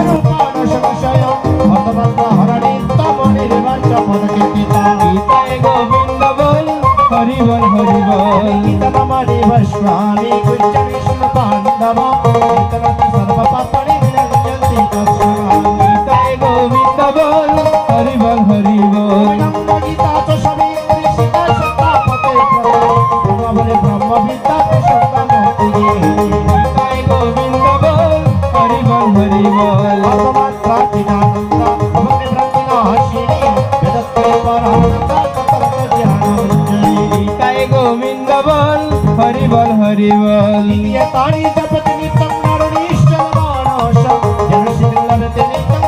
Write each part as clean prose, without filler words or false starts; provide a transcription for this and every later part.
রূপান সংশয় অতবান্তা হরণী তমনির বাঞ্চ পদকে পিতা গীতায় গোবিন্দ বল হরি বল হরি বল গীতা নামানি ভস্মামি কুঞ্জ বিষ্ণু পাণ্ডব গীতনাথ সর্ব পাপড়ি নিরঞ্জন্তি তৎসভা গীতায় গোবিন্দ বল হরি বল হরি বল গীতা চ সবিত্রী সীতা সত্তাপতে প্রভু ব্রহ্মবিদ্যা সত্তা মুক্তি গীতায় গোবিন্দ বল হরি বল হরি বল অতমাত্রা চিদানন্দ ভক্তি ভক্তি নাশিনী বেদত্তে পরানন্দ তত্ত্ব জ্ঞানঞ্জলি গীতায় গোবিন্দ বল হরি বল হরি বল নিয়ে তারি জপতি নিত্যং নরনিশ্চল মানস যেন শীতলতে নিত্যং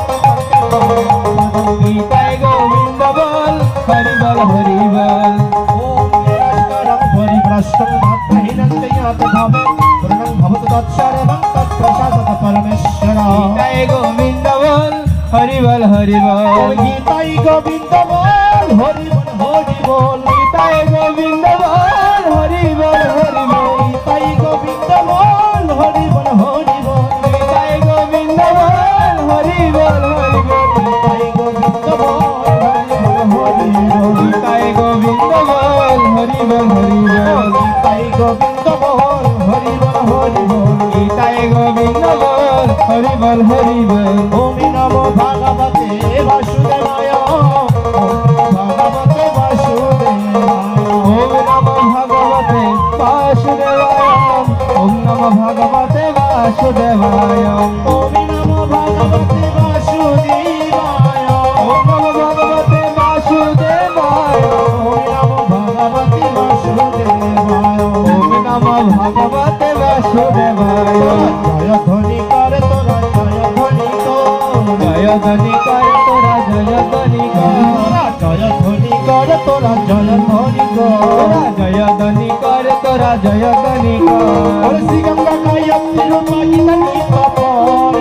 গীতায় গোবিন্দ বল হরি বল হরি বল ওম নমস্কারং পরিভ্রষ্টং মাত্রহীনং জ্ঞাত ভাবে পূর্ণং ভবতু তৎসর্বং তৎপ্রসাদত পরমেশ্বর গীতায় গোবিন্দ বল হরি বল হরি বল গীতাই গোবিন্দ বল হরি বল হরি বল গীতায় গোবিন্দ বল হরি বল হরি বল গীতাই গোবিন্দ বল হরি বল হরি বল গীতায় গোবিন্দ বল হরি বল হরি বল গীতাই গোবিন্দ বল হরি বল হরি বল গীতায় গোবিন্দ বল হরি বল হরি বল গীতাই গোবিন্দ বল হরি বল হরি বল গীতায় গোবিন্দ বল হরি বল হরি বল ওম নমো ভগবতে বাসুদেবায় ওম ভগবতে বাসুদেবায় ওম নমো ভগবতে বাসুদেবায় ওম নমো ভগবতে বাসুদেবায় ওম নমো ভগবতে বাসুদেবায় ওম নমো ভগবতে বাসুদেবায় ওম নমো ভগবতে বাসুদেবায় ওম নমো ভগবতে বাসুদেবায় জয় ধ্বনি করে তোরা জয় ধ্বনি জয় ধ্বনি কর তোরা জয় ধ্বনি কর জয় ধ্বনি করে তোরা জয় ধ্বনি তোরা জয় ধ্বনি কর তোরা জয় ধ্বনি কর ওরে শ্রী গঙ্গা গায়ত্রী রূপা গীতা নিত্য পর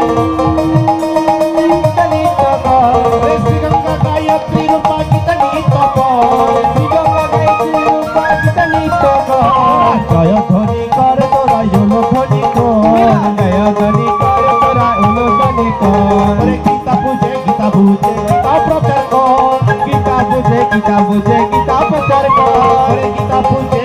নিত্য কর ওরে শ্রী গঙ্গা গায়ত্রী রূপা গীতা নিত্য পর গঙ্গা গায়ত্রী রূপা গীতা নিত্য কর জয় ধ্বনি করে তোরা জল ধ্বনি জয় ধ্বনি কর তোরা উলো ধ্বনি কর ওরে গীতা বুঝে গীতা প্রচার কর গীতা বুঝে গীতা বুঝে গীতা প্রচার কর ওরে গীতা বুঝে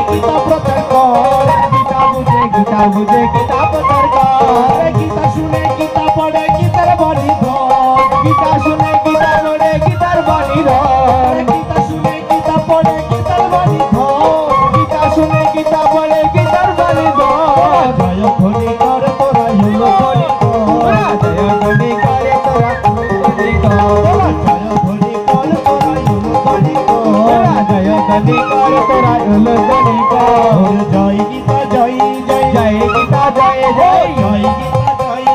গীতা প্রচার কর গীতা বুঝে গীতা বুঝে গীতা প্রচার কর ওরে গীতা শুনে গীতা পড়ে গীতার বাণী ধর গীতা শুনে গীতা পড়ে গীতার বাণী ধর ওরে গীতা শুনে গীতা পড়ে গীতার বাণী ধর গীতা শুনে গীতা পড়ে গীতার বাণী ধর জয় ধ্বনি করে তোরা জল ধ্বনি কর জয় ধ্বনি করে তোরা ধ্বনি কর জয় ধ্বনি করে তোরা জল ধ্বনি কর জয় ধ্বনি করে তোরা উলো ধ্বনি কর ওরে জয় গীতা জয় জয় জয় গীতা জয় জয় জয় গীতা জয়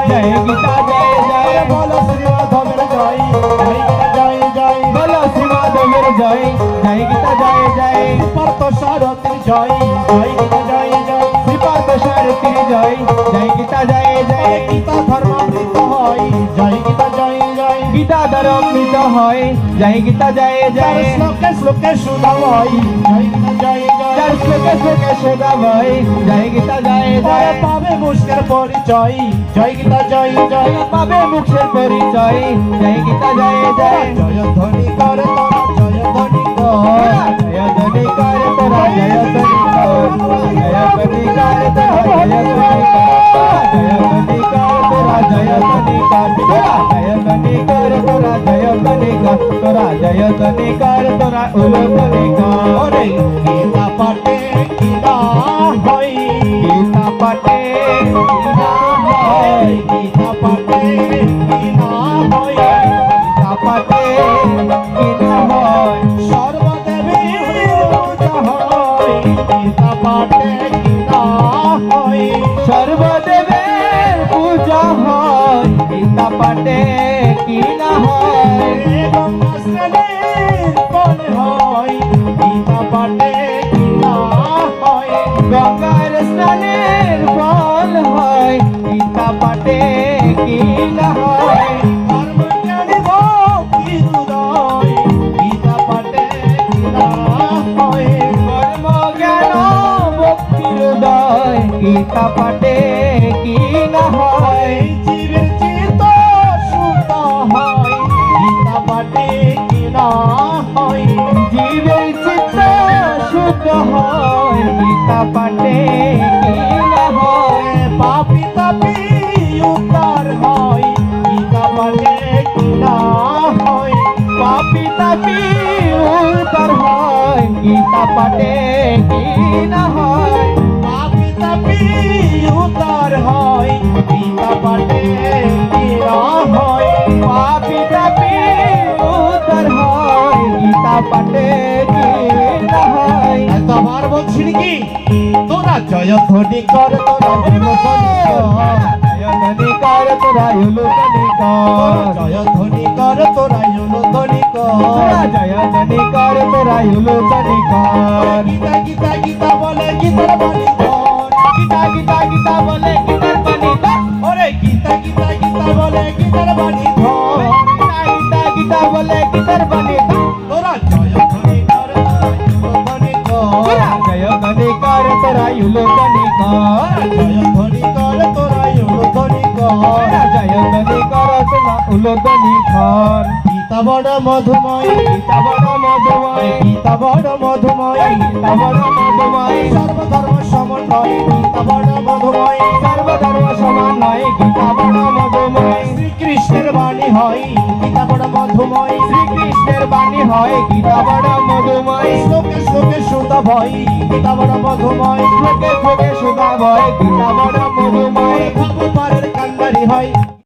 জয় গীতা জয় জয় বলো শ্রী মাধবের জয় জয় গীতা জয় জয় বলো শ্রী মাধবের জয় জয় গীতা জয় জয় পার্থ সারথীর জয় জয় গীতা জয় জয় শ্রীপার্থ সারথীর জয় জয় গীতা জয় জয় গীতা ধর্মামৃত হয় জয় গীতা জয় জয় গীতা ধর্মামৃত হয় জয় গীতা জয় চার জয় শ্লোকে শ্লোকে সুধা হয় জয় গীতা জয় জয় চার শ্লোকে শ্লোকে সোদা ভয় জয় গীতা জয় পরে জয় পাবে মুষ্কের পরিচয় জয় গীতা জয় জয় পাবে মুখের পরিচয় জয় গীতা জয় জয় জয় ধ্বনি করে তোরা জয় ধ্বনি কর জয় ধ্বনি করে তোরা জয় ধ্বনি কর জয় ধ্বনি করে তোরা জয় ধ্বনি কর জয় ধ্বনি করে তোরা জয় ধ্বনি কর জয় ধ্বনি করে তোরা জয় ধ্বনি কর তোরা জয় ধ্বনি কর তোরা উলো ধ্বনি কর ওরে গীতা পাঠে গীতা হয় গীতা পাঠে গীতা হয় গীতা পাঠে গীতা হয় গীতা পাঠে কিনা হয় সর্বদেবী পূজা হয় গীতা পাঠে গীতা হয় সর্বদেবের পূজা হয় গীতা পাঠে কিনা হয় গঙ্গা স্নানের ফল হয় গীতা পাঠে গীতা হয় গঙ্গার স্নানের ফল হয় গীতা পাঠে কিনা হয় ধর্মজ্ঞানী ভক্তি হৃদয় গীতা পাঠে গীতা হয় কর্ম জ্ঞান ভক্তি হৃদয় গীতা পাঠে কিনা হয় জীবের তোরা জয়ধ্বনি কর তোরা উলুধ্বনি কর জয়ধ্বনি কর তোরা উলুধ্বনি কর জয়ধ্বনি কর তোরা উলুধ্বনি কর জয়ধ্বনি কর তোরা উলুধ্বনি কর গীতা গীতা গীতা বলে গীতার বাণী ধর গীতা গীতা গীতা বলে গীতার বাণী ধর ওরে গীতা গীতা গীতা বলে গীতার বাণী ধর গীতা গীতা গীতা বলে গীতার বাণী ধর তোরা জয়ধ্বনি কর তোরা উলুধ্বনি কর জয়ধ্বনি কর তোরা উলুধ্বনি কর জয়ধ্বনি কর তোরা উলুধ্বনি কর জয়ধ্বনি কর তোরা উলুধ্বনি কর গীতা বড় মধুময় গীতা বড় মধুময় গীতা বড় মধুময় গীতা বড় মধুময় সর্বধর্ম সমন্বয় গীতা বড় মধুময় সর্বধর্ম সমন্বয় গীতা বড় মধুময় শ্রীকৃষ্ণের বাণী হয় গীতা বড় মধুময় শ্রীকৃষ্ণের বাণী হয় গীতা বড় মধুময় শ্লোকে শ্লোকে সুত ভয় গীতা বড় মধুময় শ্লোকে শ্লোকে সুধা ভয় গীতা বড় মধুময় ভগবানের কান্ডারি হয়